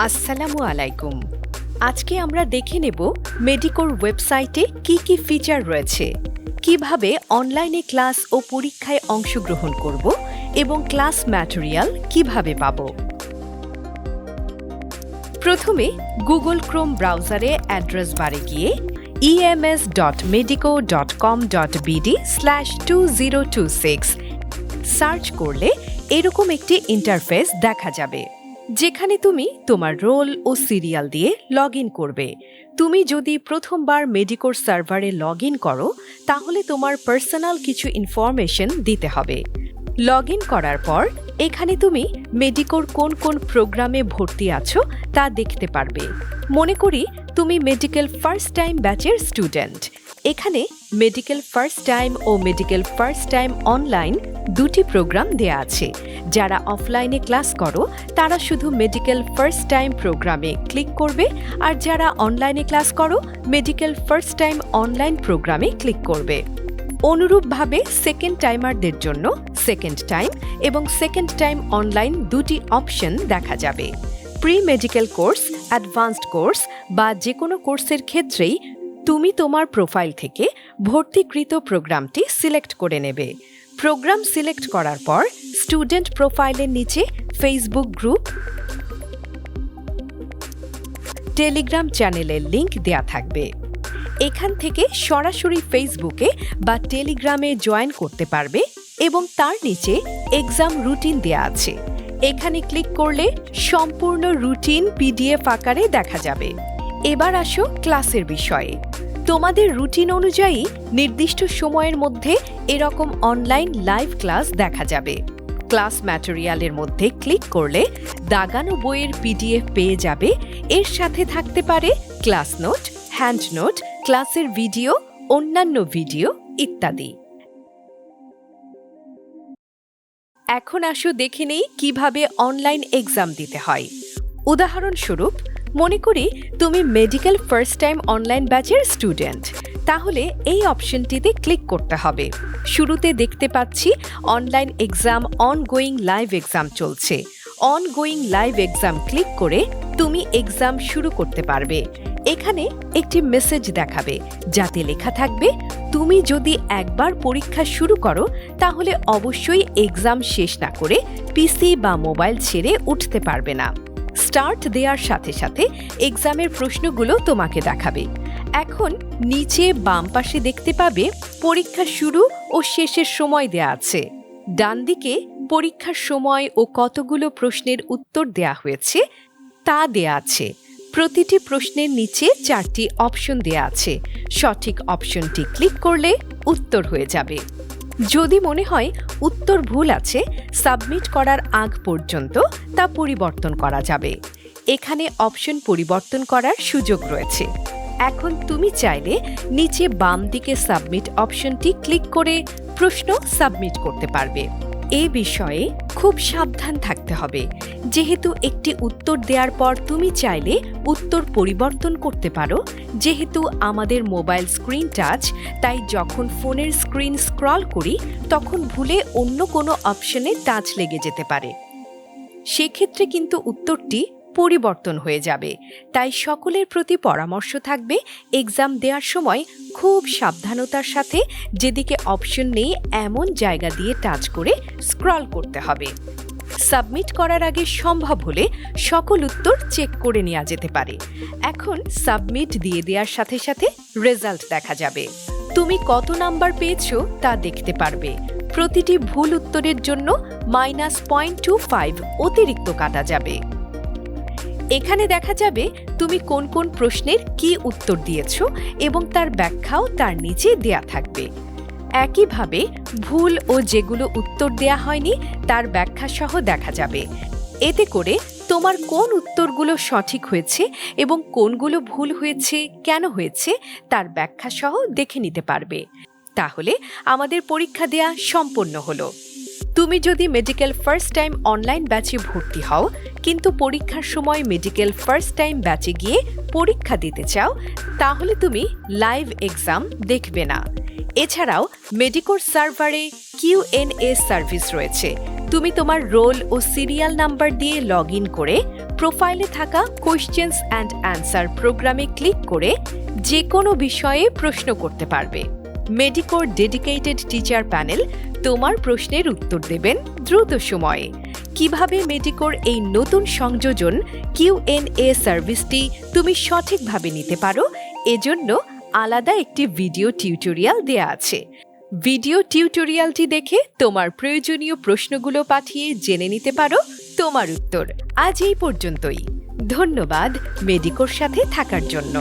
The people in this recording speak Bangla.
আসসালামু আলাইকুম। আজকে আমরা দেখে নেব মেডিকোর ওয়েবসাইটে কি কি ফিচার রয়েছে, কিভাবে অনলাইনে ক্লাস ও পরীক্ষায় অংশগ্রহণ করব এবং ক্লাস ম্যাটেরিয়াল কিভাবে পাব। প্রথমে গুগল ক্রোম ব্রাউজারে অ্যাড্রেস বারে গিয়ে ems.medico.com.bd/2026 সার্চ করলে এরকম একটি ইন্টারফেস দেখা যাবে, যেখানে তুমি তোমার রোল ও সিরিয়াল দিয়ে লগ ইন করবে। তুমি যদি প্রথমবার মেডিকোর সার্ভারে লগ ইন করো, তাহলে তোমার পার্সোনাল কিছু ইনফরমেশন দিতে হবে। লগ ইন করার পর এখানে তুমি মেডিকোর কোন কোন প্রোগ্রামে ভর্তি আছো তা দেখতে পারবে। মনে করি তুমি মেডিকেল ফার্স্ট টাইম ব্যাচের স্টুডেন্ট। এখানে মেডিকেল ফার্স্ট টাইম ও মেডিকেল ফার্স্ট টাইম অনলাইন দুটি প্রোগ্রাম দেয়া আছে। যারা অফলাইনে ক্লাস করো তারা শুধু মেডিকেল ফার্স্ট টাইম প্রোগ্রামে ক্লিক করবে, আর যারা অনলাইনে ক্লাস করো মেডিকেল ফার্স্ট টাইম অনলাইন প্রোগ্রামে ক্লিক করবে। অনুরূপভাবে সেকেন্ড টাইমারদের জন্য সেকেন্ড টাইম এবং সেকেন্ড টাইম অনলাইন দুটি অপশন দেখা যাবে। Pre medical course, advanced course বা যে কোনো কোর্সের ক্ষেত্রেই তুমি তোমার প্রোফাইল থেকে ভর্তিকৃত প্রোগ্রামটি সিলেক্ট করে নেবে। প্রোগ্রাম সিলেক্ট করার পর স্টুডেন্ট প্রোফাইলের নিচে ফেসবুক গ্রুপ, টেলিগ্রাম চ্যানেলের লিংক দেয়া থাকবে। এখান থেকে সরাসরি ফেসবুকে বা টেলিগ্রামে জয়েন করতে পারবে এবং তার নিচে এক্সাম রুটিন দেয়া আছে। এখানে ক্লিক করলে সম্পূর্ণ রুটিন পিডিএফ আকারে দেখা যাবে। এবার আসো ক্লাসের বিষয়ে। তোমাদের রুটিন অনুযায়ী নির্দিষ্ট সময়ের মধ্যে এরকম অনলাইন লাইভ ক্লাস দেখা যাবে। ক্লাস ম্যাটেরিয়ালের মধ্যে ক্লিক করলে দাগানো বইয়ের পিডিএফ পেয়ে যাবে। এর সাথে থাকতে পারে ক্লাস নোট, হ্যান্ড নোট, ক্লাসের ভিডিও, অন্যান্য ভিডিও ইত্যাদি। এখন আসো দেখে নেই কিভাবে অনলাইন এক্সাম দিতে হয়। উদাহরণস্বরূপ, মনে করি তুমি মেডিকেল ফার্স্ট টাইম অনলাইন ব্যাচের স্টুডেন্ট। তাহলে এই অপশনটিতে ক্লিক করতে হবে। শুরুতে দেখতে পাচ্ছি online exam, ongoing live exam চলছে। অনগোয়িং লাইভ এক্সাম ক্লিক করে তুমি এক্সাম শুরু করতে পারবে। এখানে একটি মেসেজ দেখাবে, যাতে লেখা থাকবে তুমি যদি একবার পরীক্ষা শুরু করো তাহলে অবশ্যই এক্সাম শেষ না করে পিসি বা মোবাইল ছেড়ে উঠতে পারবে না। স্টার্ট দেওয়ার সাথে সাথে এক্সামের প্রশ্নগুলো তোমাকে দেখাবে। এখন নিচে বাম পাশে দেখতে পাবে পরীক্ষা শুরু ও শেষের সময় দেয়া আছে। ডান দিকে পরীক্ষার সময় ও কতগুলো প্রশ্নের উত্তর দেয়া হয়েছে তা দেয়া আছে। প্রতিটি প্রশ্নের নিচে 4টি অপশন দেয়া আছে। সঠিক অপশনটি ক্লিক করলে উত্তর হয়ে যাবে। যদি মনে হয় উত্তর ভুল আছে, সাবমিট করার আগ পর্যন্ত তা পরিবর্তন করা যাবে। এখানে অপশন পরিবর্তন করার সুযোগ রয়েছে। এখন তুমি চাইলে নিচে বাম দিকে সাবমিট অপশনটি ক্লিক করে প্রশ্ন সাবমিট করতে পারবে। এ বিষয়ে খুব সাবধান থাকতে হবে, যেহেতু একটি উত্তর দেওয়ার পর তুমি চাইলে উত্তর পরিবর্তন করতে পারো। যেহেতু আমাদের মোবাইল স্ক্রিন টাচ, তাই যখন ফোনের স্ক্রিন স্ক্রল করি তখন ভুলে অন্য কোনো অপশনে টাচ লেগে যেতে পারে। সেক্ষেত্রে কিন্তু উত্তরটি পরিবর্তন হয়ে যাবে। তাই সকলের প্রতি পরামর্শ থাকবে, এক্সাম দেওয়ার সময় খুব সাবধানতার সাথে যেদিকে অপশন নেই এমন জায়গা দিয়ে টাচ করে স্ক্রল করতে হবে। সাবমিট করার আগে সম্ভব হলে সকল উত্তর চেক করে নেওয়া যেতে পারে। এখন সাবমিট দিয়ে দেওয়ার সাথে সাথে রেজাল্ট দেখা যাবে। তুমি কত নাম্বার পেয়েছো তা দেখতে পারবে। প্রতিটি ভুল উত্তরের জন্য -0.25 অতিরিক্ত কাটা যাবে। এখানে দেখা যাবে তুমি কোন কোন প্রশ্নের কি উত্তর দিয়েছো এবং তার ব্যাখ্যাও তার নিচে দেয়া থাকবে। একইভাবে ভুল ও যেগুলো উত্তর দেয়া হয়নি তার ব্যাখ্যা সহ দেখা যাবে। এতে করে তোমার কোন উত্তরগুলো সঠিক হয়েছে এবং কোনগুলো ভুল হয়েছে, কেন হয়েছে তার ব্যাখ্যা সহ দেখে নিতে পারবে। তাহলে আমাদের পরীক্ষা দেয়া সম্পন্ন হলো। তুমি যদি মেডিকেল ফার্স্ট টাইম অনলাইন ব্যাচে ভর্তি হও কিন্তু পরীক্ষার সময় মেডিকেল ফার্স্ট টাইম ব্যাচে গিয়ে পরীক্ষা দিতে চাও, তাহলে তুমি লাইভ এক্সাম দেখবে না। এছাড়াও মেডিকোর সার্ভারে Q&A সার্ভিস রয়েছে। তুমি তোমার রোল ও সিরিয়াল নাম্বার দিয়ে লগ ইন করে প্রোফাইলে থাকা কোয়েশ্চেন্স অ্যান্ড অ্যান্সার প্রোগ্রামে ক্লিক করে যে কোনো বিষয়ে প্রশ্ন করতে পারবে। মেডিকোর ডেডিকেটেড টিচার প্যানেল তোমার প্রশ্নের উত্তর দেবেন দ্রুত সময়ে। কিভাবে মেডিকোর এই নতুন সংযোজন কিউএনএ সার্ভিসটি তুমি সঠিকভাবে নিতে পারো, এজন্য আলাদা একটি ভিডিও টিউটোরিয়াল দেয়া আছে। ভিডিও টিউটোরিয়ালটি দেখে তোমার প্রয়োজনীয় প্রশ্নগুলো পাঠিয়ে জেনে নিতে পারো তোমার উত্তর। আজ এই পর্যন্তই। ধন্যবাদ মেডিকোর সাথে থাকার জন্য।